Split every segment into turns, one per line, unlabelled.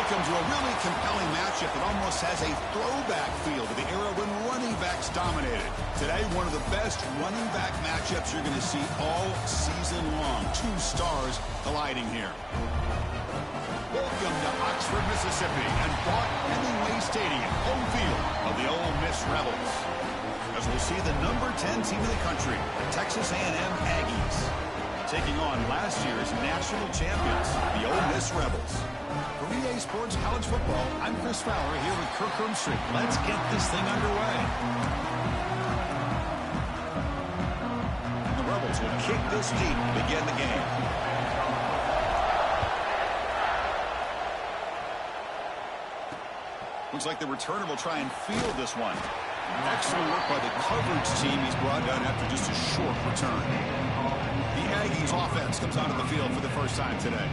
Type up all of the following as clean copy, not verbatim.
Welcome to a really compelling matchup that almost has a throwback feel to the era when running backs dominated. Today, one of the best running back matchups you're going to see all season long. Two stars colliding here. Welcome to Oxford, Mississippi, and Vaught Hemingway Stadium, home field of the Ole Miss Rebels. As we'll see the number 10 team in the country, the Texas A&M Aggies, taking on last year's national champions, the Ole Miss Rebels. For EA Sports College Football, I'm Chris Fowler here with Kirk Hermstreet. Let's get this thing underway. The Rebels will kick this deep to begin the game. Looks like the returner will try and field this one. Excellent work by the coverage team. He's brought down after just a short return. The Aggies offense comes onto the field for the first time today.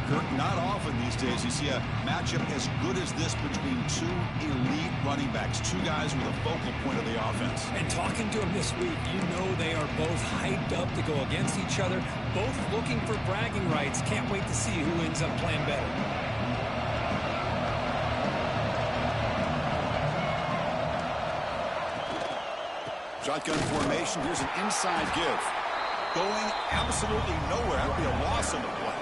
Kirk, not often these days you see a matchup as good as this between two elite running backs, two guys with a focal point of the offense.
And talking to them this week, you know they are both hyped up to go against each other, both looking for bragging rights. Can't wait to see who ends up playing better.
Shotgun formation. Here's an inside give. Going absolutely nowhere. That would be a loss on the play.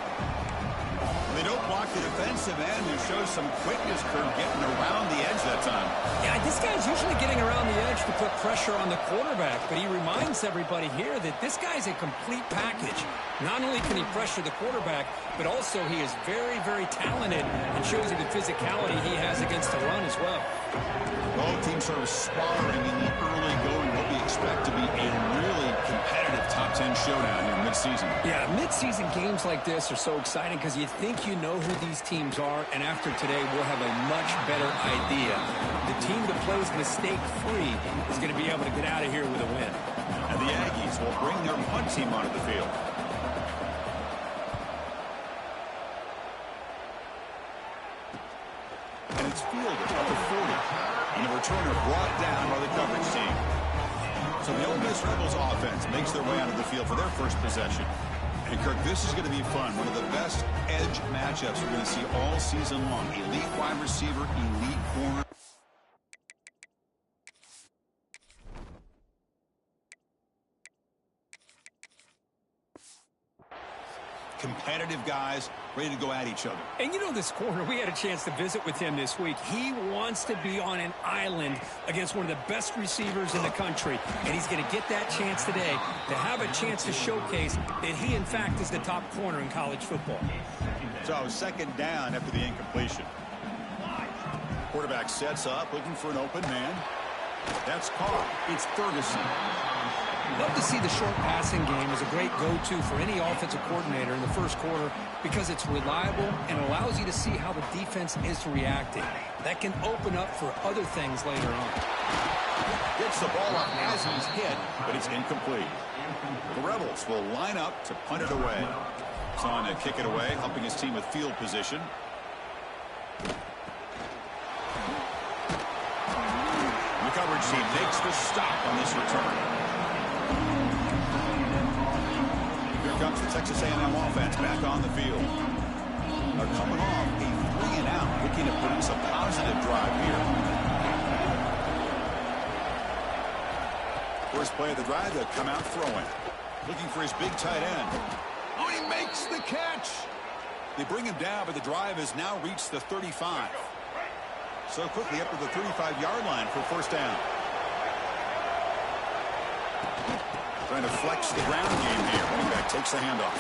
They don't block the defensive end, who shows some quickness, Kirk, getting around the edge that time.
Yeah, this guy's usually getting around the edge to put pressure on the quarterback, but he reminds everybody here that this guy's a complete package. Not only can he pressure the quarterback, but also he is very, very talented and shows you the physicality he has against the run as well.
Both teams sort of sparring in the early going, what we expect to be a really competitive top 10 showdown here mid-season.
Yeah, mid-season games like this are so exciting because you think you know who these teams are, and after today we'll have a much better idea. The team that plays mistake-free is going to be able to get out of here with a win.
And the Aggies will bring their punt team onto the field. And it's fielded at the 40. And the returner brought down by the coverage team. So the Ole Miss Rebels offense makes their way onto the field for their first possession. And, Kirk, this is going to be fun. One of the best edge matchups we're going to see all season long. Elite wide receiver, elite corner. Competitive guys ready to go at each other.
And you know this corner, we had a chance to visit with him this week. He wants to be on an island against one of the best receivers in the country. And he's going to get that chance today to have a chance to showcase that he, in fact, is the top corner in college football.
So second down after the incompletion. Quarterback sets up, looking for an open man. That's caught. It's Ferguson.
Love to see the short passing game as a great go-to for any offensive coordinator in the first quarter because it's reliable and allows you to see how the defense is reacting. That can open up for other things later on.
Gets the ball up as he's hit, but it's incomplete. The Rebels will line up to punt it away. It's on to kick it away, helping his team with field position. The coverage team takes the stop on this return. Comes the Texas A&M offense back on the field. They're coming off a 3-and-out, looking to produce a positive drive here. First play of the drive, they'll come out throwing. Looking for his big tight end. Oh, he makes the catch! They bring him down, but the drive has now reached the 35. So quickly up to the 35-yard line for first down. Trying to flex the ground game here. Running back takes the handoff.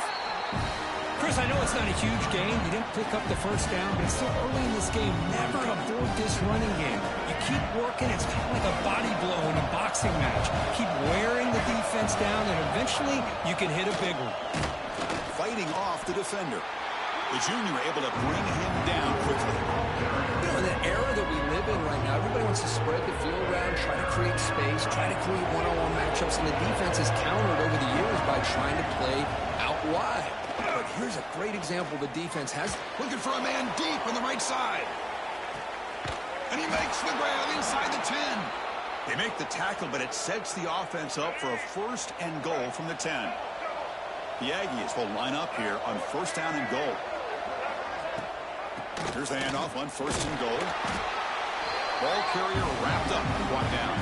Chris, I know it's not a huge gain. You didn't pick up the first down, but it's still early in this game. Never avoid this running game. You keep working. It's kind of like a body blow in a boxing match. Keep wearing the defense down, and eventually you can hit a big one.
Fighting off the defender. The junior able to bring him down quickly.
You know, in the era that we live in right now, everybody wants to spread the field around, try to create space, try to create one-on-one matchups, and the defense has countered over the years by trying to play out wide. But here's a great example the defense has.
Looking for a man deep on the right side. And he makes the grab inside the 10. They make the tackle, but it sets the offense up for a first and goal from the 10. The Aggies will line up here on first down and goal. Here's the handoff on 1st and goal. Ball carrier wrapped up and brought down.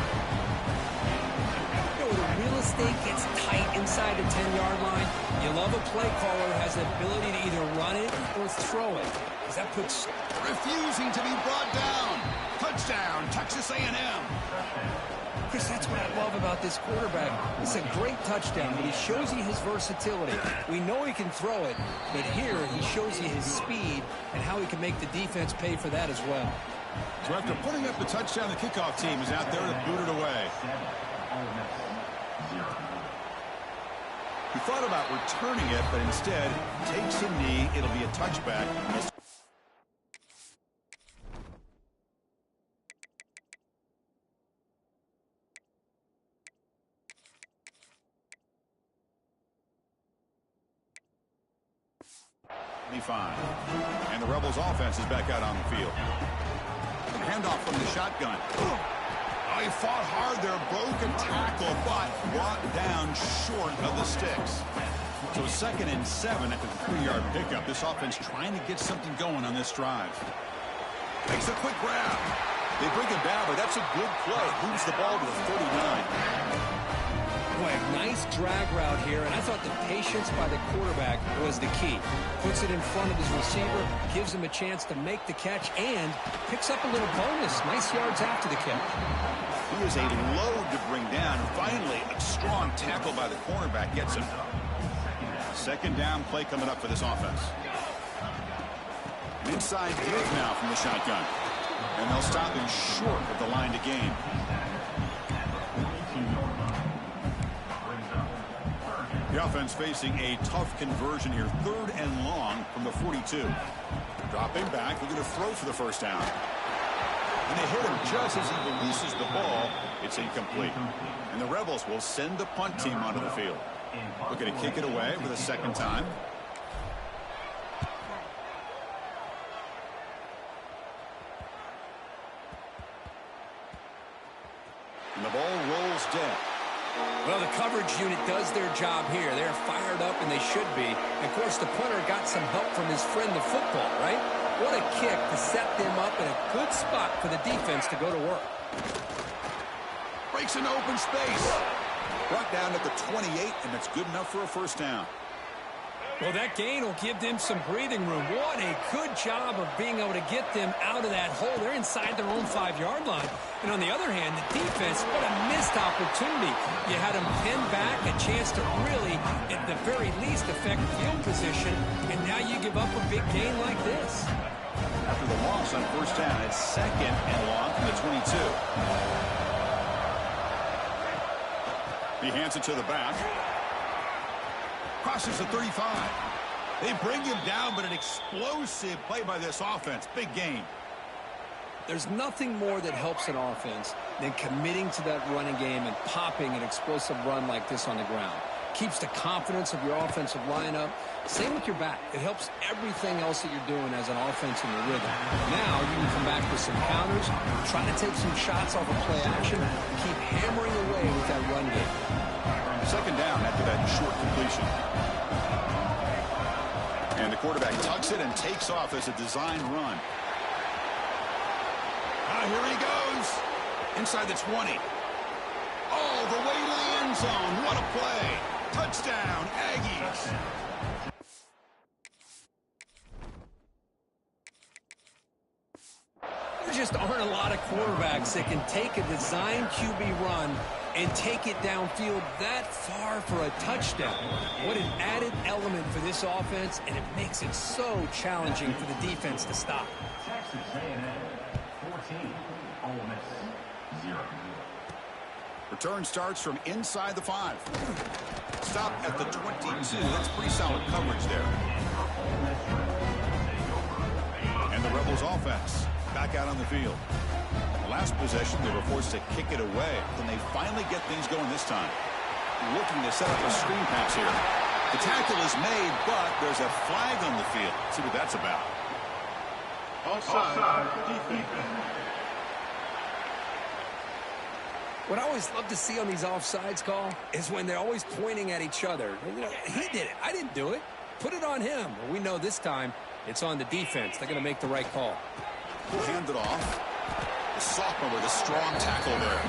You know, the real estate gets tight inside the 10-yard line. You love a play caller who has the ability to either run it or throw it, because that puts...
Refusing to be brought down. Touchdown, Texas A&M.
Chris, that's what I love about this quarterback. It's a great touchdown, but he shows you his versatility. We know he can throw it, but here he shows you his speed and how he can make the defense pay for that as well.
So after putting up the touchdown, the kickoff team is out there to boot it away. He thought about returning it, but instead takes a knee. It'll be a touchback. And the Rebels offense is back out on the field. Handoff from the shotgun. Oh, he fought hard there, broke a tackle, but brought down short of the sticks. So 2nd and 7 after the 3-yard pickup. This offense trying to get something going on this drive. Makes a quick grab. They bring him down, but that's a good play. Moves the ball to the 39.
Boy, nice drag route here, and I thought the patience by the quarterback was the key. Puts it in front of his receiver, gives him a chance to make the catch, and picks up a little bonus. Nice yards after the catch.
He is a load to bring down. Finally, a strong tackle by the cornerback gets him. 2nd down play coming up for this offense. Inside give now from the shotgun. And they'll stop him short of the line to gain. The offense facing a tough conversion here. 3rd and long from the 42. Dropping back, looking to throw for the 1st down. And they hit him just as he releases the ball. It's incomplete. And the Rebels will send the punt team onto the field. Looking to kick it away for the 2nd time. And the ball rolls dead.
Well, the coverage unit does their job here. They're fired up, and they should be. And of course, the punter got some help from his friend, the football, right? What a kick to set them up in a good spot for the defense to go to work.
Breaks into open space. Brought down at the 28, and that's good enough for a 1st down.
Well, that gain will give them some breathing room. What a good job of being able to get them out of that hole. They're inside their own 5-yard line. And on the other hand, the defense, what a missed opportunity. You had them pinned back, a chance to really, at the very least, affect field position. And now you give up a big gain like this.
After the loss on 1st down, it's 2nd and long from the 22. He hands it to the back. Crosses the 35. They bring him down, but an explosive play by this offense. Big gain.
There's nothing more that helps an offense than committing to that running game and popping an explosive run like this on the ground. Keeps the confidence of your offensive lineup. Same with your back. It helps everything else that you're doing as an offense in your rhythm. Now you can come back with some counters, try to take some shots off of play action, keep hammering away with that run game.
2nd down after that short completion. And the quarterback tucks it and takes off as a design run. Here he goes. Inside the 20. All the way to the end zone. What a play. Touchdown, Aggies.
There just aren't a lot of quarterbacks that can take a design QB run and take it downfield that far for a touchdown. What an added element for this offense, and it makes it so challenging for the defense to stop.
Texas A&M 14, Ole Miss 0.
Return starts from inside the 5. Stop at the 22. That's pretty solid coverage there. And the Rebels offense back out on the field. Last possession, they were forced to kick it away. Then they finally get things going this time. Looking to set up a screen pass here. The tackle is made, but there's a flag on the field. Let's see what that's about. Offside.
What I always love to see on these offsides call is when they're always pointing at each other. You know, he did it. I didn't do it. Put it on him. Well, we know this time It's on the defense. They're going to make the right call.
We'll hand it off. The sophomore with a strong tackle there.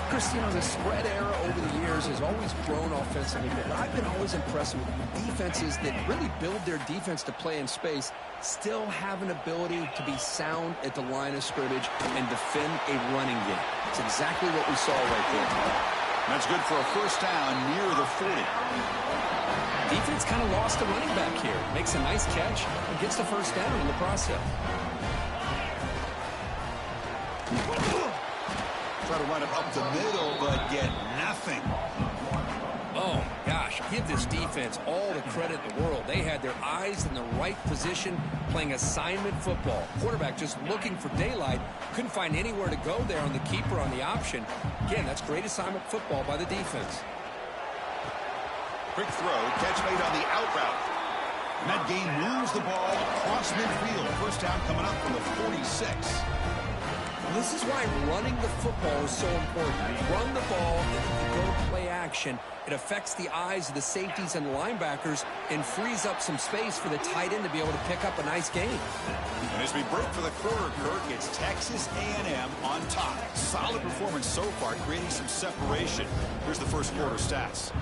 Chris, you know, the spread era over the years has always grown offensively, but I've been always impressed with defenses that really build their defense to play in space, still have an ability to be sound at the line of scrimmage and defend a running game. It's exactly what we saw right there.
That's good for a first down near the 40.
Defense kind of lost the running back here. Makes a nice catch and gets the first down in the process.
Try to run it up the middle, but get nothing.
Oh, my gosh. Give this defense all the credit in the world. They had their eyes in the right position, playing assignment football. Quarterback just looking for daylight. Couldn't find anywhere to go there on the keeper on the option. Again, that's great assignment football by the defense.
Quick throw, catch made on the out route. And that gain moves the ball across midfield. First down coming up from the 46.
This is why running the football is so important. You run the ball, and if you go play action, it affects the eyes of the safeties and linebackers and frees up some space for the tight end to be able to pick up a nice gain.
And as we break for the quarter, Kirk, it's Texas A&M on top. Solid performance so far, creating some separation. Here's the first quarter stats.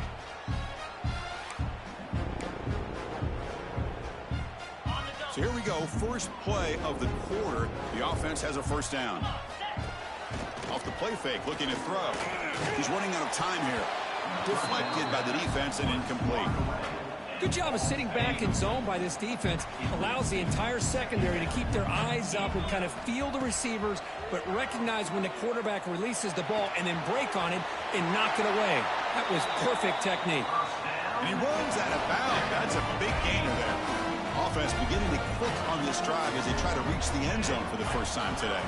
So here we go, first play of the quarter. The offense has a first down. Off the play fake, looking to throw. He's running out of time here. Deflected by the defense and incomplete.
Good job of sitting back in zone by this defense. Allows the entire secondary to keep their eyes up and kind of feel the receivers, but recognize when the quarterback releases the ball and then break on it and knock it away. That was perfect technique.
And he runs out of bounds. That's a big gainer there. Offense beginning to click on this drive as they try to reach the end zone for the first time today.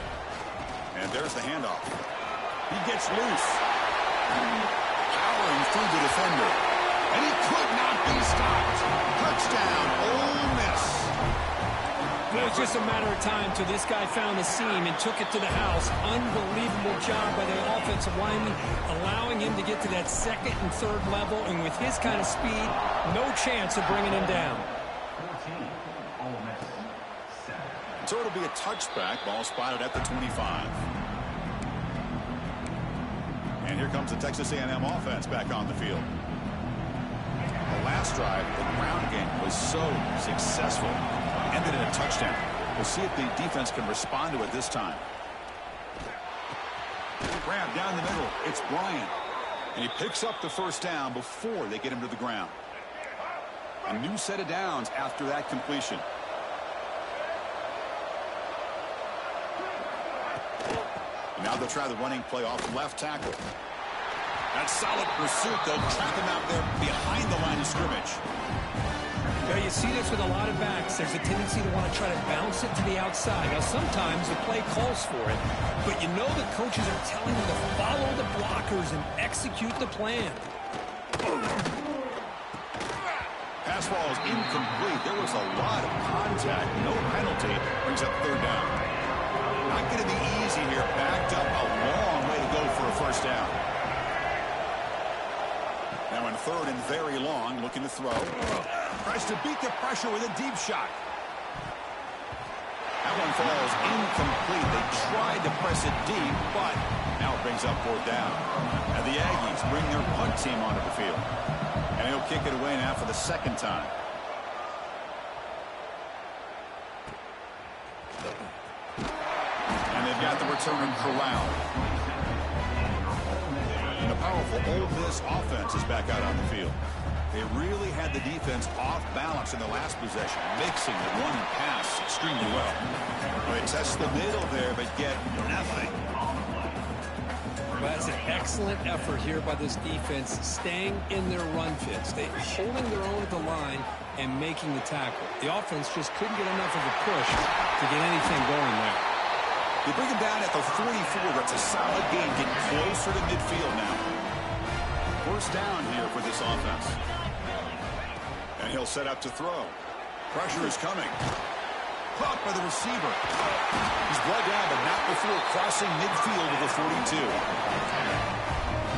And there's the handoff. He gets loose. Powering through the defender. And he could not be stopped. Touchdown, Ole Miss.
It was just a matter of time till this guy found the seam and took it to the house. Unbelievable job by the offensive lineman, allowing him to get to that second and third level. And with his kind of speed, no chance of bringing him down.
So it'll be a touchback. Ball spotted at the 25. And here comes the Texas A&M offense back on the field. The last drive, the ground game was so successful. Ended in a touchdown. We'll see if the defense can respond to it this time. Grab down the middle. It's Bryant. And he picks up the first down before they get him to the ground. A new set of downs after that completion. Now they'll try the running play off the left tackle. That's solid pursuit. They'll trap him out there behind the line of scrimmage.
Yeah, you see this with a lot of backs. There's a tendency to want to try to bounce it to the outside. Now, sometimes the play calls for it, but you know the coaches are telling them to follow the blockers and execute the plan.
Pass ball is incomplete. There was a lot of contact. No penalty. Brings up third down. Not going to be easy here. Backed up a long way to go for a first down. Now in third and very long, looking to throw. Tries to beat the pressure with a deep shot. That one falls incomplete. They tried to press it deep, but now it brings up fourth down. And the Aggies bring their punt team onto the field. And he'll kick it away now for the second time. And they've got the return corral. And the powerful Ole Miss offense is back out on the field. They really had the defense off balance in the last possession, mixing the run and pass extremely well. They test the middle there, but get nothing.
Well, that's an excellent effort here by this defense, staying in their run fits. They holding their own at the line and making the tackle. The offense just couldn't get enough of a push to get anything going there.
They bring him down at the 44. That's a solid gain, getting closer to midfield now. First down here for this offense. And he'll set up to throw. Pressure is coming. Caught by the receiver. He's brought down, but not before crossing midfield of the 42.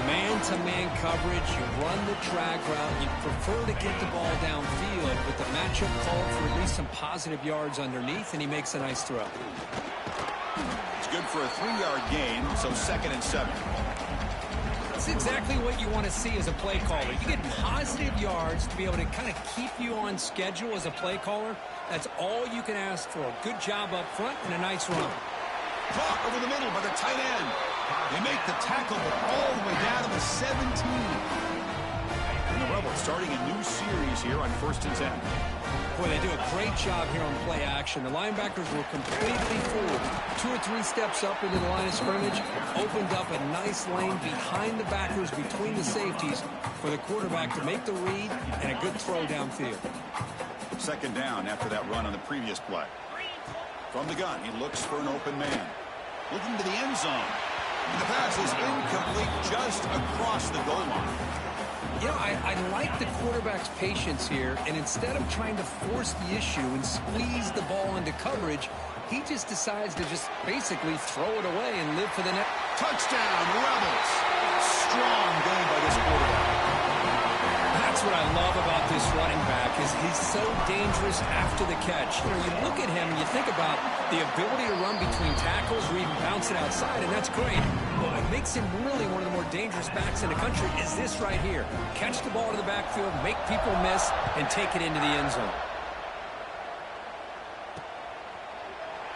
Man-to-man coverage. You run the drag route. You prefer to get the ball downfield, but the matchup called for at least some positive yards underneath, and he makes a nice throw.
It's good for a 3-yard gain, so 2nd and 7.
That's exactly what you want to see as a play caller. You get positive yards to be able to kind of keep you on schedule as a play caller. That's all you can ask for. Good job up front and a nice run.
Caught over the middle by the tight end. They make the tackle, but all the way down to the 17. And the Rebels starting a new series here on 1st and 10.
Boy, they do a great job here on play action. The linebackers were completely fooled. 2 or 3 steps up into the line of scrimmage, opened up a nice lane behind the backers, between the safeties, for the quarterback to make the read and a good throw downfield.
2nd down after that run on the previous play. From the gun, he looks for an open man. Looking to the end zone. And the pass is incomplete just across the goal line.
You know, I like the quarterback's patience here, and instead of trying to force the issue and squeeze the ball into coverage, he just decides to just basically throw it away and live for the next.
Touchdown, Rebels. Strong game by this quarterback.
That's what I love about this running back is he's so dangerous after the catch. You know, you look at him and you think about the ability to run between tackles or even bounce it outside, and that's great. But what makes him really one of the more dangerous backs in the country is this right here. Catch the ball to the backfield, make people miss, and take it into the end zone.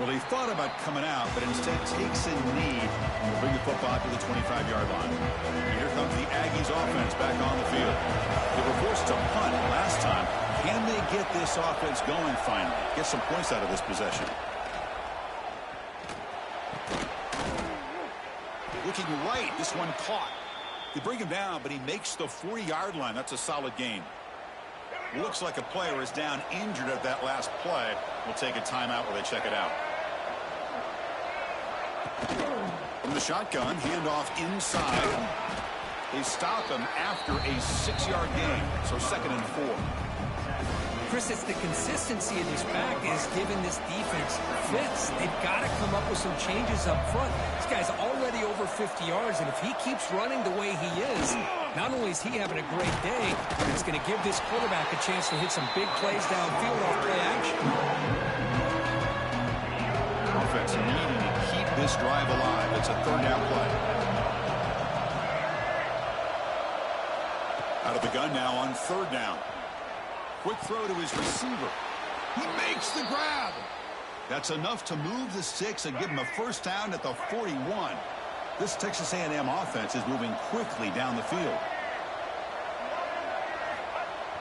Well, he thought about coming out, but instead takes a knee and bring the football to the 25-yard line. And here comes the Aggies offense back on the field. They were forced to punt last time. Can they get this offense going finally? Get some points out of this possession. Looking right, this one caught. They bring him down, but he makes the 40-yard line. That's a solid gain. Looks like a player is down injured at that last play. We'll take a timeout while they check it out. From the shotgun, handoff inside. They stop him after a 6-yard gain, so 2nd and 4.
Chris, it's the consistency of this back is giving this defense fits. They've got to come up with some changes up front. This guy's already over 50 yards, and if he keeps running the way he is, not only is he having a great day, but it's going to give this quarterback a chance to hit some big plays downfield off play action.
Offense needing to keep this drive alive. It's a 3rd down play. Out of the gun now on 3rd down. Quick throw to his receiver. He makes the grab. That's enough to move the sticks and give him a 1st down at the 41. This Texas A&M offense is moving quickly down the field.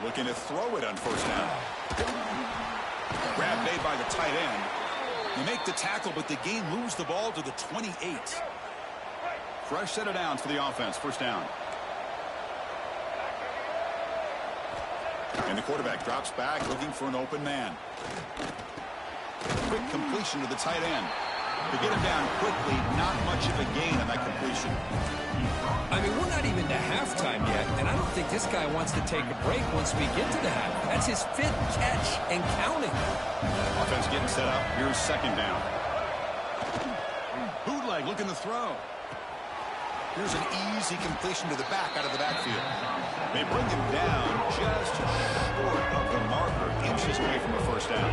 Looking to throw it on 1st down. Grab made by the tight end. They make the tackle, but the gain moves the ball to the 28. Fresh set of downs for the offense. 1st down. And the quarterback drops back looking for an open man. Quick completion to the tight end. To get him down quickly, not much of a gain on that completion.
I mean, we're not even to halftime yet, and I don't think this guy wants to take a break once we get to the half. That's his 5th catch and counting.
Offense getting set up. Here's 2nd down. Bootleg looking to throw. Here's an easy completion to the back out of the backfield. They bring him down just short of the marker, inches away from a 1st down.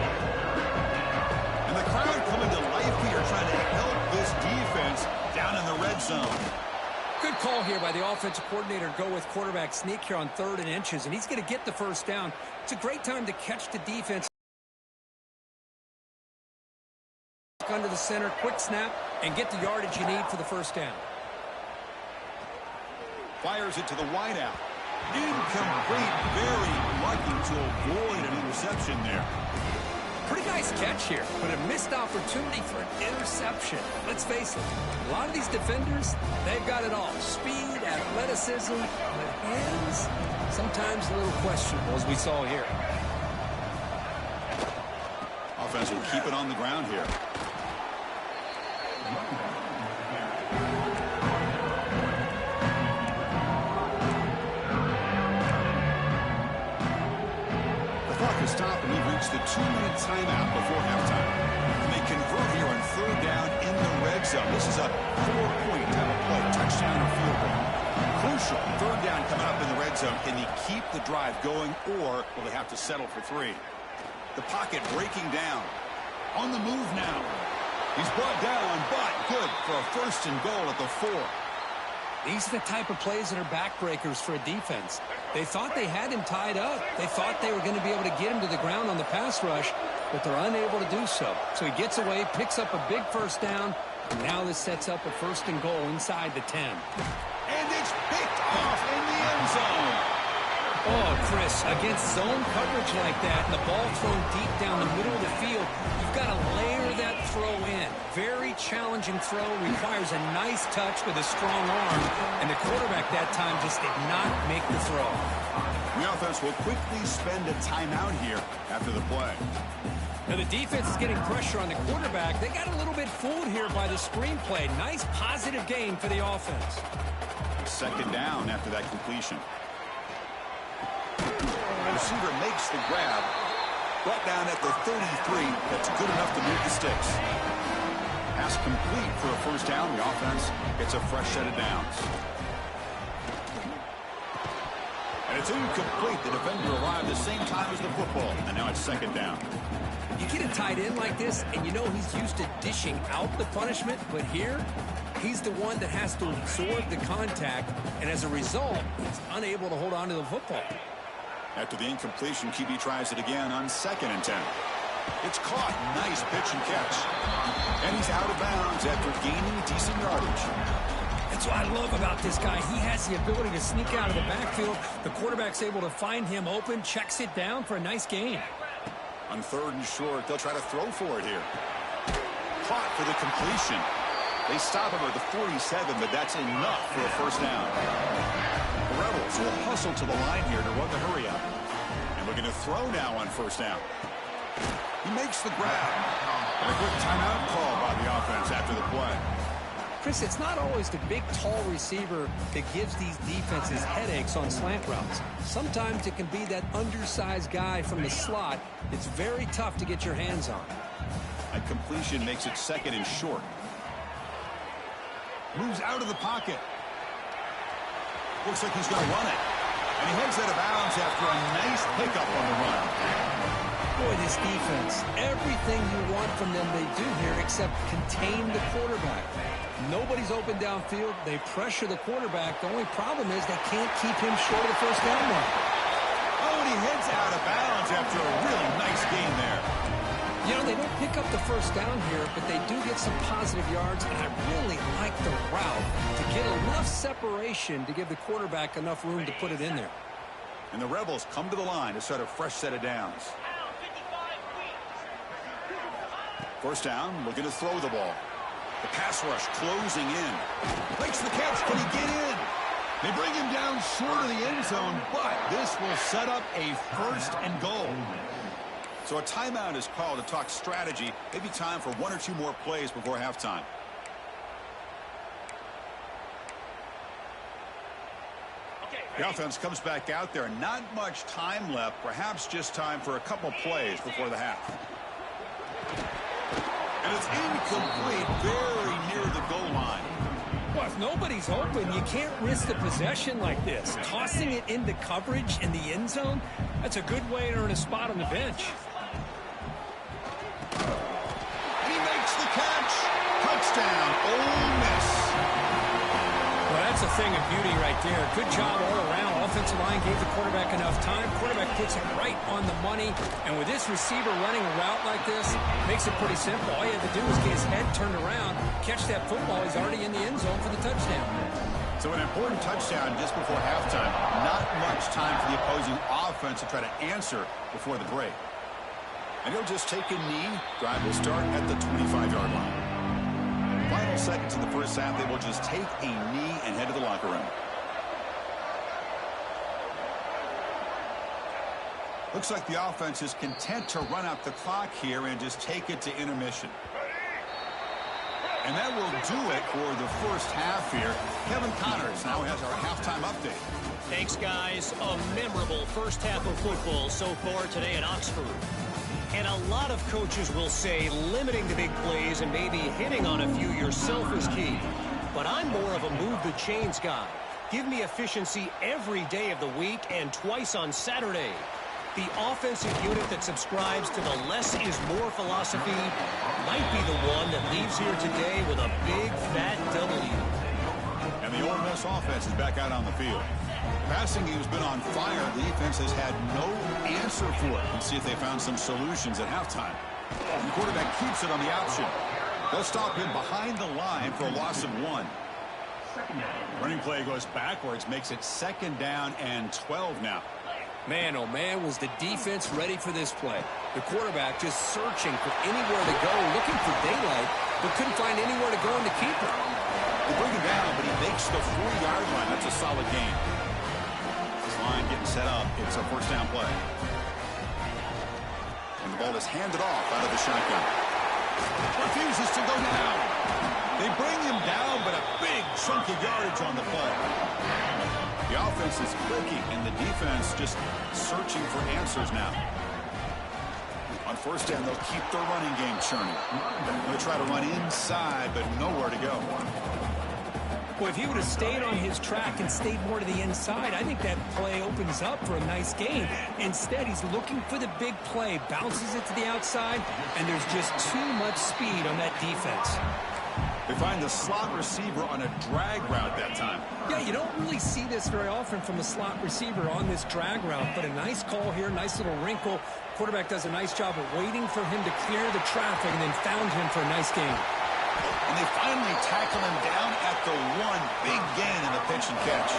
And the crowd coming to life here, trying to help this defense down in the red zone.
Good call here by the offensive coordinator. Go with quarterback sneak here on 3rd and inches, and he's going to get the 1st down. It's a great time to catch the defense under the center, quick snap, and get the yardage you need for the 1st down.
Fires it to the wideout. Incomplete. Very lucky to avoid an interception there.
Pretty nice catch here, but a missed opportunity for an interception. Let's face it, a lot of these defenders, they've got it all. Speed, athleticism, but hands, sometimes a little questionable, as we saw here.
Offense will keep it on the ground here. Stop, and we've reached the 2-minute timeout before halftime. And they convert here on 3rd down in the red zone. This is a 4-point type of play, touchdown or field goal. Crucial. Third down coming up in the red zone. Can they keep the drive going, or will they have to settle for 3? The pocket breaking down. On the move now. He's brought down, but good for a 1st and goal at the 4.
These are the type of plays that are backbreakers for a defense. They thought they had him tied up. They thought they were going to be able to get him to the ground on the pass rush, but they're unable to do so. So he gets away, picks up a big 1st down, and now this sets up a 1st and goal inside the 10.
And it's picked off in the end zone.
Oh, Chris, against zone coverage like that, and the ball thrown deep down the middle of the field, you've got to layer that throw in. Very challenging throw, requires a nice touch with a strong arm, and the quarterback that time just did not make the throw.
The offense will quickly spend a timeout here after the play.
Now the defense is getting pressure on the quarterback. They got a little bit fooled here by the screenplay. Nice positive gain for the offense.
2nd down after that completion. The receiver makes the grab. Brought down at the 33. That's good enough to move the sticks. Pass complete for a 1st down. The offense gets a fresh set of downs. And it's incomplete. The defender arrived the same time as the football. And now it's 2nd down.
You get a tight end like this, and you know he's used to dishing out the punishment, but here, he's the one that has to absorb the contact, and as a result, he's unable to hold on to the football.
After the incompletion, QB tries it again on 2nd and 10. It's caught. Nice pitch and catch. And he's out of bounds after gaining decent yardage.
That's what I love about this guy. He has the ability to sneak out of the backfield. The quarterback's able to find him open, checks it down for a nice gain.
On 3rd and short, they'll try to throw for it here. Caught for the completion. They stop him at the 47, but that's enough for a 1st down. The Rebels will hustle to the line here to run the hurry up. And looking to throw now on 1st down. He makes the grab. And a quick timeout call by the offense after the play.
Chris, it's not always the big, tall receiver that gives these defenses headaches on slant routes. Sometimes it can be that undersized guy from the slot. It's very tough to get your hands on.
That completion makes it 2nd and short. Moves out of the pocket. Looks like he's going to run it. And he heads out of bounds after a nice pickup on the run.
Boy, this defense, everything you want from them they do here except contain the quarterback. Nobody's open downfield. They pressure the quarterback. The only problem is they can't keep him short of the 1st down line.
Oh, and he heads out of bounds after a really nice gain there.
You know, they don't pick up the 1st down here, but they do get some positive yards, and I really like the route to get enough separation to give the quarterback enough room to put it in there.
And the Rebels come to the line to start a fresh set of downs. 1st down, looking to throw the ball. The pass rush closing in. Makes the catch. Can he get in? They bring him down short of the end zone, but this will set up a 1st and goal. So a timeout is called to talk strategy. Maybe time for 1 or 2 more plays before halftime. The offense comes back out there. Not much time left. Perhaps just time for a couple plays before the half. And it's incomplete, very near the goal line.
Well, if nobody's open, you can't risk the possession like this. Tossing it into coverage in the end zone, that's a good way to earn a spot on the bench.
And he makes the catch. Touchdown, Ole Miss.
Well, that's a thing of beauty right there. Good job all around. Offensive line gave the quarterback enough time. Quarterback puts it right on the money. And with this receiver running a route like this, makes it pretty simple. All you have to do is get his head turned around, catch that football. He's already in the end zone for the touchdown.
So an important touchdown just before halftime. Not much time for the opposing offense to try to answer before the break. And he'll just take a knee. Drive will start at the 25-yard line. Final seconds in the first half, they will just take a knee and head to the locker room. Looks like the offense is content to run out the clock here and just take it to intermission. And that will do it for the first half here. Kevin Connors now has our halftime update.
Thanks, guys. A memorable first half of football so far today in Oxford. And a lot of coaches will say limiting the big plays and maybe hitting on a few yourself is key. But I'm more of a move the chains guy. Give me efficiency every day of the week and twice on Saturday. The offensive unit that subscribes to the less is more philosophy might be the one that leaves here today with a big, fat W.
And the Ole Miss offense is back out on the field. Passing game's been on fire. The defense has had no answer for it. Let's see if they found some solutions at halftime. The quarterback keeps it on the option. They'll stop him behind the line for a loss of 1. Running play goes backwards, makes it 2nd down and 12 now.
Man, oh man, was the defense ready for this play. The quarterback just searching for anywhere to go, looking for daylight, but couldn't find anywhere to go in the keeper.
They bring him down, but he makes the 4-yard line. That's a solid gain. This line getting set up. It's a 1st down play. And the ball is handed off out of the shotgun. Refuses to go down. They bring him down, but a big chunk of yardage on the play. The offense is clicking, and the defense just searching for answers now. On 1st down, they'll keep their running game churning. They'll try to run inside, but nowhere to go.
Well, if he would have stayed on his track and stayed more to the inside, I think that play opens up for a nice gain. Instead, he's looking for the big play, bounces it to the outside, and there's just too much speed on that defense.
They find the slot receiver on a drag route that time.
Yeah, you don't really see this very often from a slot receiver on this drag route, but a nice call here, nice little wrinkle. Quarterback does a nice job of waiting for him to clear the traffic and then found him for a nice gain.
And they finally tackle him down at the 1. Big gain in the pitch and catch.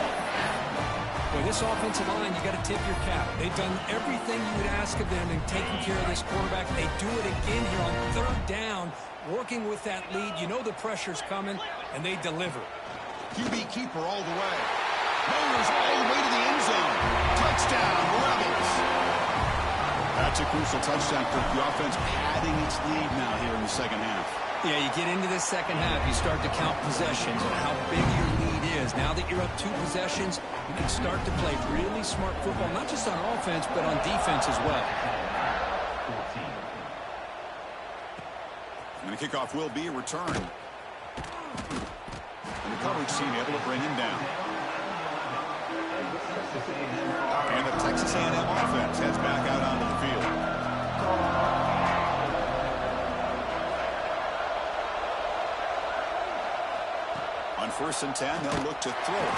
Well, this offensive line, you got to tip your cap. They've done everything you would ask of them in taking care of this quarterback. They do it again here on 3rd down, working with that lead. You know the pressure's coming, and they deliver.
QB keeper all the way. Motors all the way to the end zone. Touchdown, Rebels. That's a crucial touchdown for the offense, padding its lead now here in the 2nd half.
Yeah, you get into this 2nd half, you start to count possessions and how big your lead is. Now that you're up 2 possessions, you can start to play really smart football, not just on offense, but on defense as well.
And the kickoff will be a return. And the coverage team able to bring him down. And the Texas A&M offense heads back out onto the field. On 1st and 10, they'll look to throw it.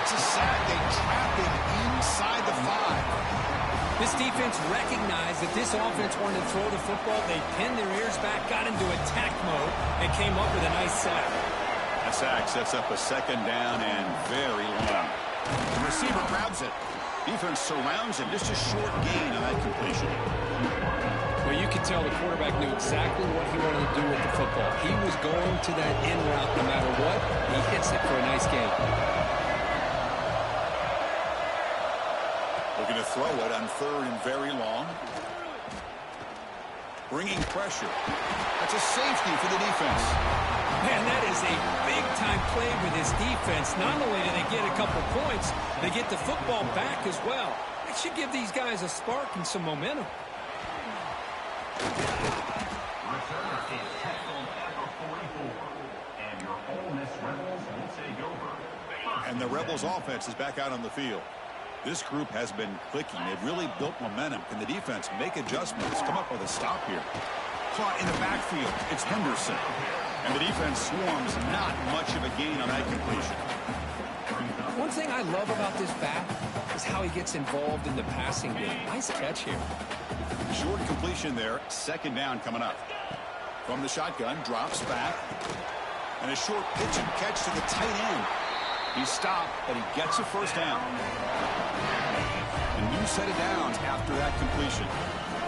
It's a sack. They trap him inside the 5.
This defense recognized that this offense wanted to throw the football. They pinned their ears back, got into attack mode, and came up with a nice sack.
That sack sets up a 2nd down and very long. The receiver grabs it. Defense surrounds him. Just a short gain on that completion.
Well, you can tell the quarterback knew exactly what he wanted to do with the football. He was going to that in route no matter what. He hits it for a nice gain.
Looking to throw it on 3rd and very long. Bringing pressure. That's a safety for the defense.
Man, that is a big-time play for this defense. Not only do they get a couple points, they get the football back as well. It should give these guys a spark and some momentum.
Returner is tackle number 44. And your Ole Miss Rebels will take over.
And the Rebels offense is back out on the field. This group has been clicking. They've really built momentum. Can the defense make adjustments? Come up with a stop here. Caught in the backfield. It's Henderson. And the defense swarms. Not much of a gain on that completion.
One thing I love about this back is how he gets involved in the passing game. Nice catch here.
Short completion there. 2nd down coming up. From the shotgun, drops back. And a short pitch and catch to the tight end. He stopped, but he gets a 1st down. A new set of downs after that completion.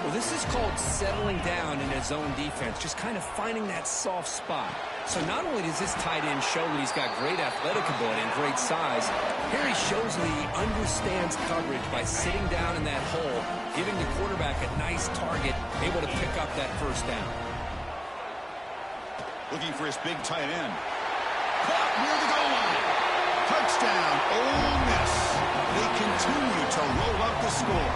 Well, this is called settling down in his own defense, just kind of finding that soft spot. So not only does this tight end show that he's got great athletic ability and great size, here he shows that he understands coverage by sitting down in that hole, giving the quarterback a nice target, able to pick up that 1st down.
Looking for his big tight end. Caught near the goal line. Touchdown, Ole Miss. They continue to roll up the score.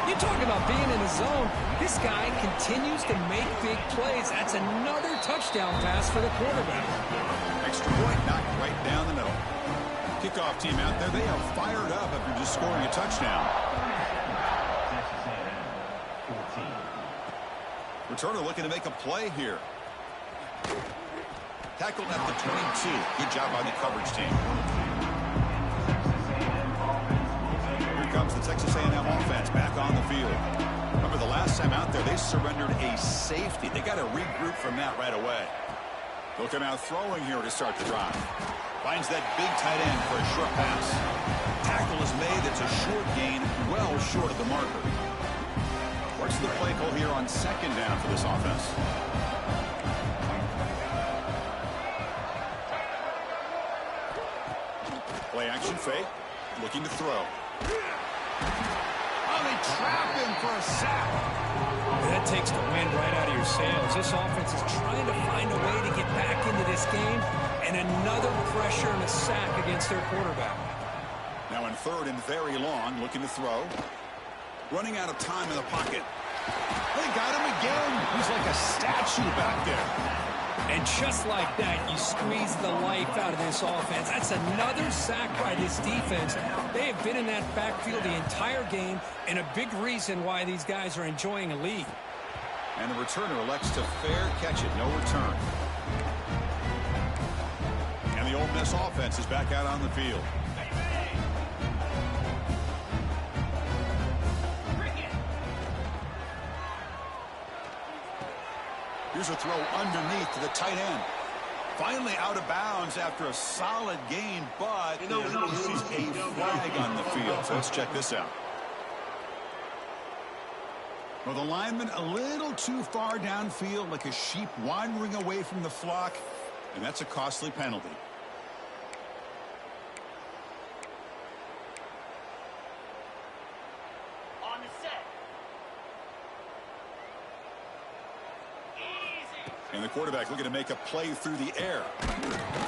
You talk about being in the zone. This guy continues to make big plays. That's another touchdown pass for the quarterback.
Extra point knocked right down the middle. Kickoff team out there, they are fired up after just scoring a touchdown. Returner looking to make a play here. Tackled at the 22. Good job by the coverage team. Here comes the Texas A&M offense back on the field. Remember, the last time out there, they surrendered a safety. They got to regroup from that right away. Looking out throwing here to start the drive. Finds that big tight end for a short pass. Tackle is made. It's a short gain, well short of the marker. What's the play call here on second down for this offense? Play action fake. Looking to throw. Oh, they trap him for a sack.
That takes the wind right out of your sails. This offense is trying to find a way to get back into this game, and another pressure and a sack against their quarterback.
Now in third and very long, looking to throw. Running out of time in the pocket. They got him again. He's like a statue back there.
And just like that, you squeeze the life out of this offense. That's another sack by this defense. They have been in that backfield the entire game, and a big reason why these guys are enjoying a lead.
And the returner elects to fair catch it. No return. And the Ole Miss offense is back out on the field. Here's a throw underneath to the tight end. Finally out of bounds after a solid gain, but there is a flag on the field. So let's check this out. Well, the lineman a little too far downfield, like a sheep wandering away from the flock, and that's a costly penalty. And the quarterback looking to make a play through the air.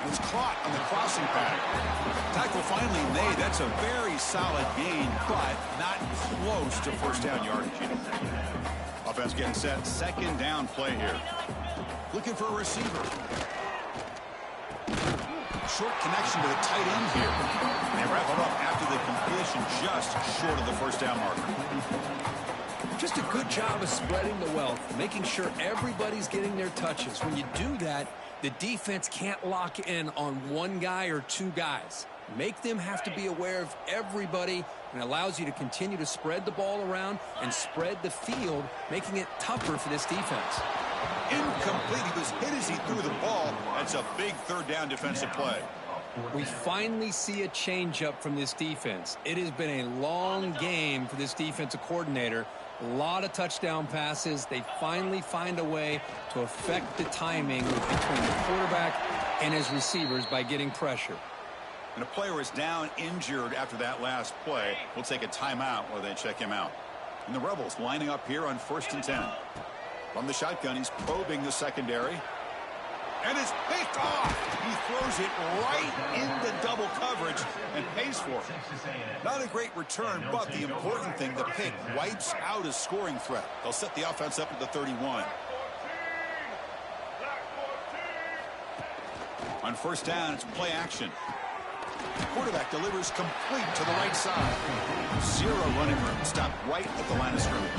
It's caught on the crossing pattern. Tackle finally made. That's a very solid gain, but not close to first down yardage. Offense getting set. Second down play here. Looking for a receiver. Short connection to the tight end here. They wrap it up after the completion just short of the first down marker.
Just a good job of spreading the wealth, making sure everybody's getting their touches. When you do that, the defense can't lock in on one guy or two guys. Make them have to be aware of everybody, and allows you to continue to spread the ball around and spread the field, making it tougher for this defense.
Incomplete. He was hit as he threw the ball. That's a big third down defensive play.
We finally see a change-up from this defense. It has been a long game for this defensive coordinator. A lot of touchdown passes. They finally find a way to affect the timing between the quarterback and his receivers by getting pressure.
And a player is down injured after that last play. We'll take a timeout while they check him out. And the Rebels lining up here on 1st and 10. From the shotgun, he's probing the secondary. And it's picked off. He throws it right into double coverage and pays for it. Not a great return, but the important thing, the pick wipes out a scoring threat. They'll set the offense up at the 31. On first down, it's play action. Quarterback delivers complete to the right side. Zero running room. Stopped right at the line of scrimmage.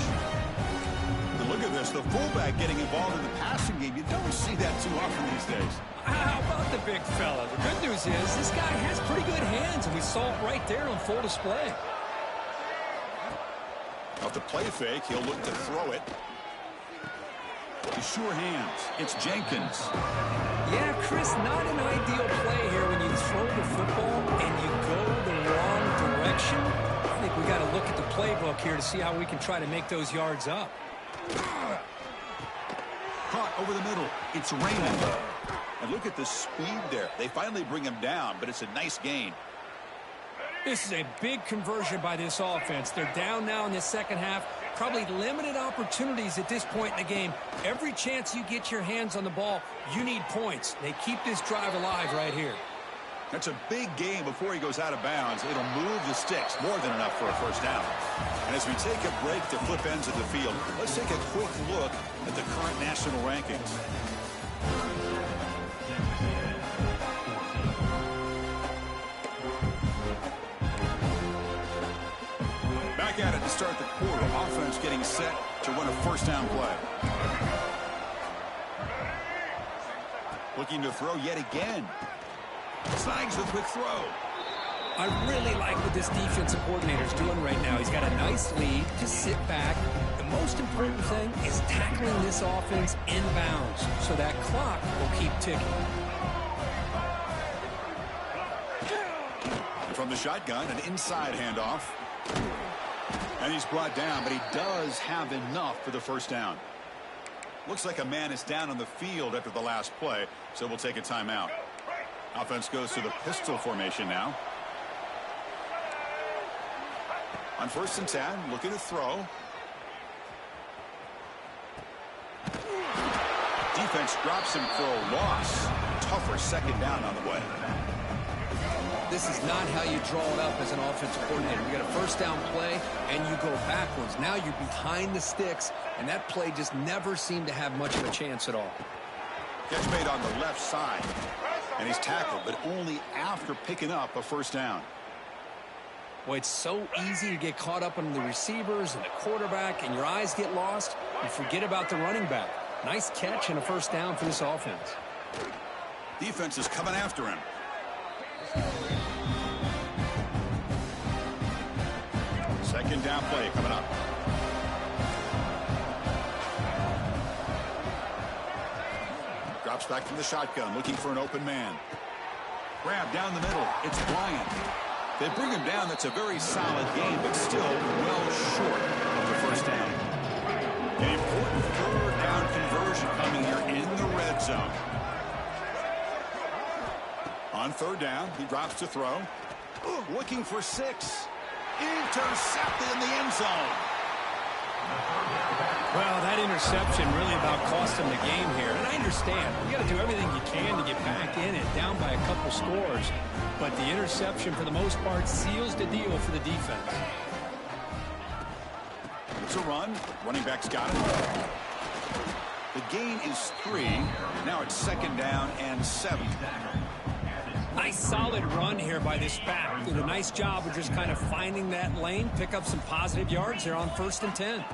And look at this, the fullback getting involved in the passing game. You don't see that too often these days.
How about the big fella? The good news is this guy has pretty good hands, and we saw it right there on full display.
Off the play fake, he'll look to throw it. His sure hands. It's Jenkins.
Yeah, Chris, not an ideal play here when you throw the football and you go the wrong direction. I think we got to look at the playbook here to see how we can try to make those yards up.
Caught over the middle. It's Raymond. And look at the speed there. They finally bring him down, but it's a nice gain.
This is a big conversion by this offense. They're down now in the second half. Probably limited opportunities at this point in the game. Every chance you get your hands on the ball, you need points. They keep this drive alive right here.
That's a big gain before he goes out of bounds. It'll move the sticks, more than enough for a first down. And as we take a break to flip ends of the field, let's take a quick look at the current national rankings. Back at it to start the quarter. Offense getting set to run a first down play. Looking to throw yet again. Snags the quick throw.
I really like what this defensive coordinator is doing right now. He's got a nice lead. Just sit back. The most important thing is tackling this offense in bounds so that clock will keep ticking.
From the shotgun, an inside handoff. And he's brought down, but he does have enough for the first down. Looks like a man is down on the field after the last play, so we'll take a timeout. Offense goes to the pistol formation now. On 1st and 10, looking to throw. Defense drops him for a loss. Tougher second down on the way.
This is not how you draw it up as an offensive coordinator. You got a first down play, and you go backwards. Now you're behind the sticks, and that play just never seemed to have much of a chance at all.
Catch made on the left side. And he's tackled, but only after picking up a first down.
Boy, it's so easy to get caught up on the receivers and the quarterback, and your eyes get lost. You forget about the running back. Nice catch and a first down for this offense.
Defense is coming after him. Second down play coming up. Drops back from the shotgun, looking for an open man. Grab down the middle. It's Bryant. They bring him down. That's a very solid game, but still well short of the first down. An important third down conversion coming here in the red zone. On 3rd down, he drops to throw. Looking for 6. Intercepted in the end zone.
Well, that interception really about cost him the game here. And I understand. You got to do everything you can to get back in it, down by a couple scores. But the interception, for the most part, seals the deal for the defense.
It's a run. Running back's got it. The gain is 3. Now it's 2nd down and 7.
Nice solid run here by this back. Did a nice job of just kind of finding that lane, pick up some positive yards there on 1st and 10.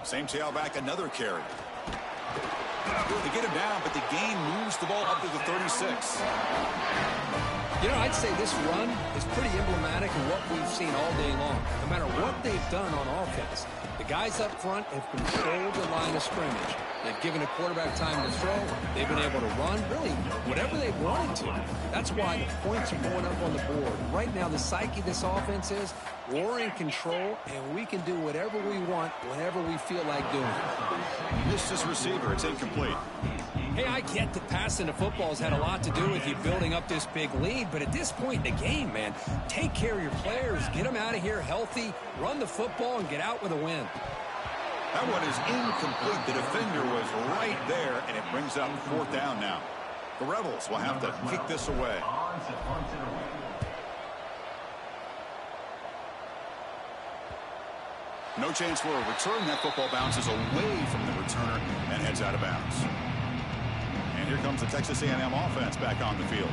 Same tailback, another carry. They get him down, but the gain moves the ball up to the 36.
You know, I'd say this run is pretty emblematic of what we've seen all day long. No matter what they've done on offense, the guys up front have controlled the line of scrimmage. They've given a quarterback time to throw. They've been able to run, really, whatever they wanted to. That's why the points are going up on the board. Right now, the psyche of this offense is we're in control, and we can do whatever we want whenever we feel like doing it.
Missed his receiver. It's incomplete.
Hey, I get that passing the football has had a lot to do with you building up this big lead, but at this point in the game, man, take care of your players, get them out of here healthy, run the football, and get out with a win.
That one is incomplete. The defender was right there, and it brings up 4th down now. The Rebels will have to kick this away. No chance for a return. That football bounces away from the returner and heads out of bounds. And here comes the Texas A&M offense back on the field.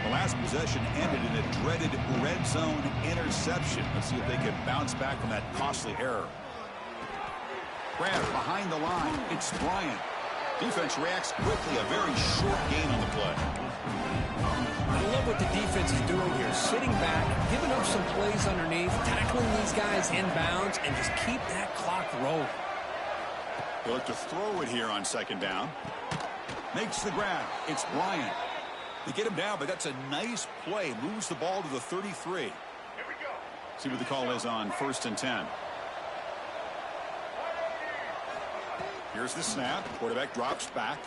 The last possession ended in a dreaded red zone interception. Let's see if they can bounce back from that costly error. Grab behind the line. It's Bryant. Defense reacts quickly. A very short gain on the play.
I love what the defense is doing here. Sitting back, giving up some plays underneath, tackling these guys in bounds, and just keep that clock rolling.
They look to throw it here on 2nd down. Makes the grab. It's Bryant. They get him down, but that's a nice play. Moves the ball to the 33. Here we go. See what the call is on 1st and 10. Here's the snap. Quarterback drops back.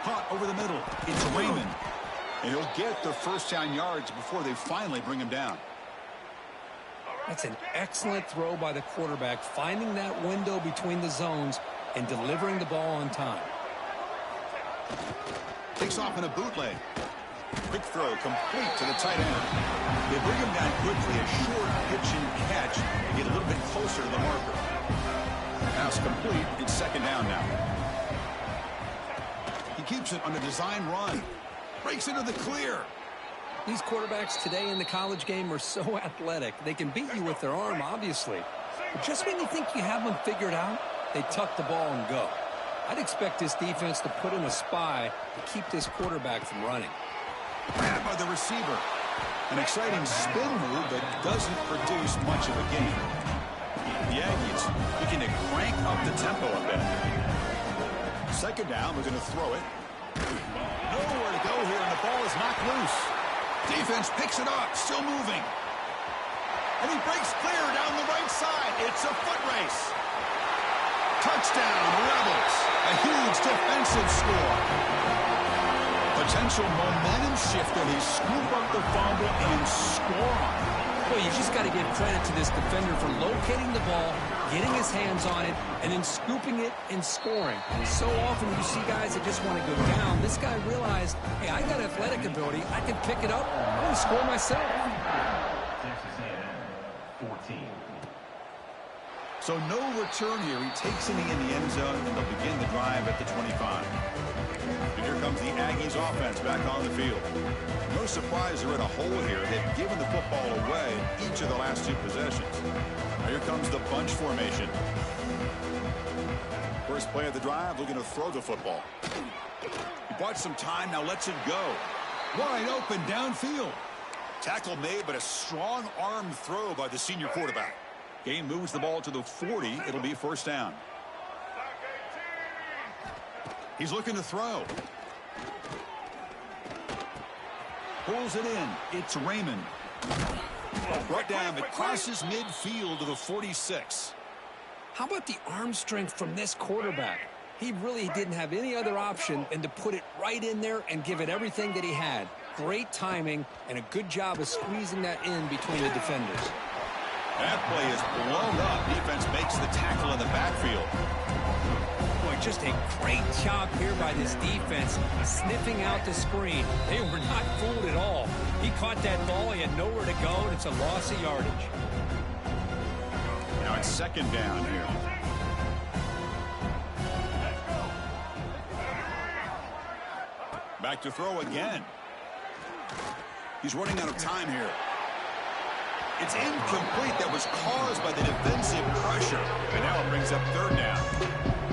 Caught over the middle. It's Raymond. And he'll get the first down yards before they finally bring him down.
That's an excellent throw by the quarterback, finding that window between the zones and delivering the ball on time.
Takes off in a bootleg. Quick throw complete to the tight end. They bring him down quickly. A short pitch and catch to get a little bit closer to the marker. Pass complete. It's second down now. He keeps it on a design run. Breaks into the clear.
These quarterbacks today in the college game are so athletic. They can beat you with their arm, obviously. But just when you think you have them figured out, they tuck the ball and go. I'd expect this defense to put in a spy to keep this quarterback from running.
Grabbed by the receiver. An exciting spin move that doesn't produce much of a gain. The Aggies looking to crank up the tempo a bit. Second down, we're going to throw it. Nowhere to go here, and the ball is knocked loose. Defense picks it up, still moving. And he breaks clear down the right side. It's a foot race. Touchdown, Rebels. A huge defensive score. Potential momentum shift, and they scoop up the fumble and score on it.
Well, you just got to give credit to this defender for locating the ball, getting his hands on it, and then scooping it and scoring. And so often you see guys that just want to go down. This guy realized, hey, I got athletic ability. I can pick it up. I'm going to score myself.
Texas A&M, 14.
So no return here. He takes it in the end zone, and they'll begin the drive at the 25. And here comes the Aggies offense back on the field. No surprise they're in a hole here. They've given the football away in each of the last two possessions. Now here comes the bunch formation. First play of the drive, looking to throw the football. He bought some time, now lets it go. Wide open downfield. Tackle made, but a strong arm throw by the senior quarterback. Game moves the ball to the 40. It'll be first down. He's looking to throw. Pulls it in. It's Raymond. Brought down, but crosses midfield to the 46.
How about the arm strength from this quarterback? He really didn't have any other option than to put it right in there and give it everything that he had. Great timing and a good job of squeezing that in between the defenders.
That play is blown up. Defense makes the tackle in the backfield.
Boy, just a great job here by this defense, sniffing out the screen. They were not fooled at all. He caught that ball. He had nowhere to go, and it's a loss of yardage.
Now it's second down here. Back to throw again. He's running out of time here. It's incomplete. That was caused by the defensive pressure. And now it brings up third down.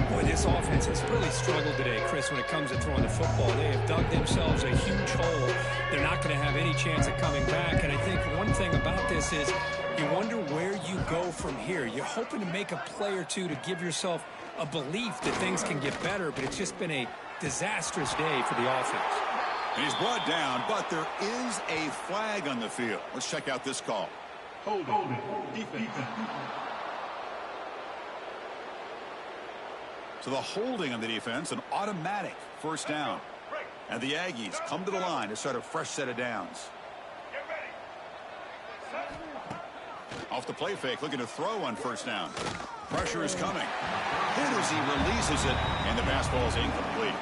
Boy, this offense has really struggled today, Chris, when it comes to throwing the football. They have dug themselves a huge hole. They're not going to have any chance of coming back. And I think one thing about this is you wonder where you go from here. You're hoping to make a play or two to give yourself a belief that things can get better, but it's just been a disastrous day for the offense.
And he's brought down, but there is a flag on the field. Let's check out this call.
Holding. Defense.
So the holding on the defense, an automatic first down. And the Aggies come to the line to start a fresh set of downs. Off the play fake, looking to throw on first down. Pressure is coming. Hit as he releases it, and the pass ball is incomplete.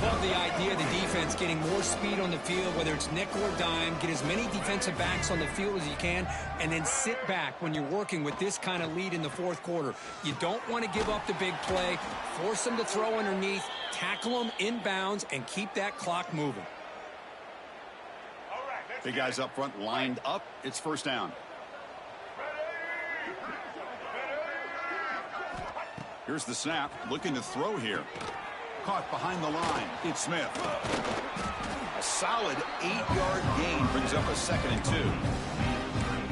Love the idea of the defense getting more speed on the field, whether it's nickel or dime, get as many defensive backs on the field as you can, and then sit back when you're working with this kind of lead in the fourth quarter. You don't want to give up the big play, force them to throw underneath, tackle them inbounds, and keep that clock moving.
Big guys up front lined up. It's first down. Here's the snap, looking to throw here. Caught behind the line. It's Smith. A solid 8-yard gain brings up a 2nd and 2.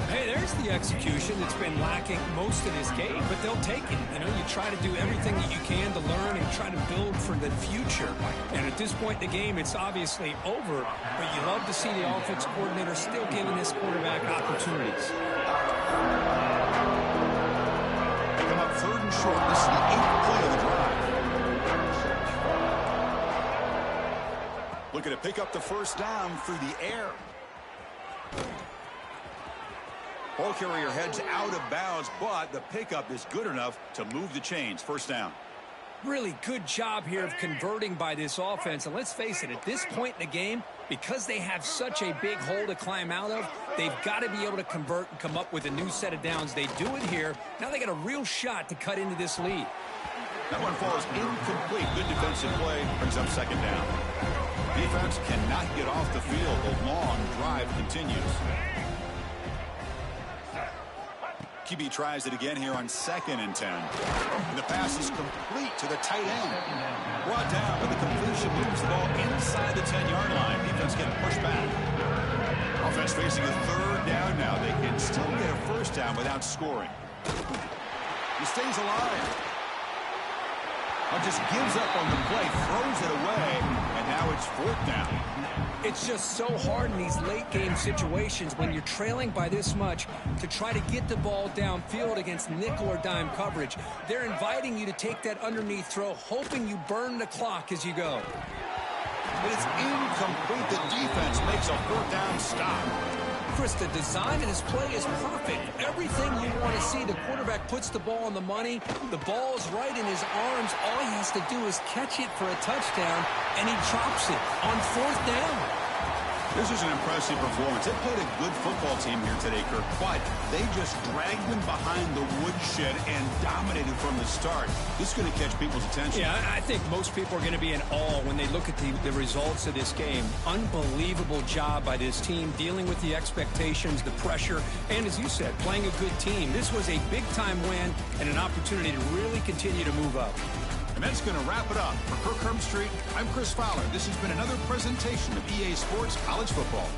Hey, there's the execution that's been lacking most of this game, but they'll take it. You know, you try to do everything that you can to learn and try to build for the future. And at this point in the game, it's obviously over, but you love to see the offense coordinator still giving this quarterback opportunities.
They come up 3rd and short. This is the 8th play of the drive. Looking to pick up the first down through the air. Ball carrier heads out of bounds, but the pickup is good enough to move the chains. First down.
Really good job here of converting by this offense. And let's face it, at this point in the game, because they have such a big hole to climb out of, they've got to be able to convert and come up with a new set of downs. They do it here. Now they got a real shot to cut into this lead.
That one falls incomplete. Good defensive play. Brings up second down. Defense cannot get off the field. The long drive continues. QB tries it again here on 2nd and 10. And the pass is complete to the tight end. Brought down, but the completion moves the ball inside the 10-yard line. Defense getting pushed back. Offense facing a 3rd down now. They can still get a 1st down without scoring. He stays alive. Just gives up on the play, throws it away, and now it's 4th down.
It's just so hard in these late game situations when you're trailing by this much to try to get the ball downfield against nickel or dime coverage. They're inviting you to take that underneath throw, hoping you burn the clock as you go.
But it's incomplete. The defense makes a 4th down stop.
Chris, the design of his play is perfect. Everything you want to see. The quarterback puts the ball on the money. The ball is right in his arms. All he has to do is catch it for a touchdown, and he drops it on 4th down.
This is an impressive performance. They played a good football team here today, Kirk, but they just dragged them behind the woodshed and dominated from the start. This is going to catch people's attention.
Yeah, I think most people are going to be in awe when they look at the results of this game. Unbelievable job by this team dealing with the expectations, the pressure, and as you said, playing a good team. This was a big-time win and an opportunity to really continue to move up.
And that's going to wrap it up. For Kirk Herbstreit, I'm Chris Fowler. This has been another presentation of EA Sports College Football.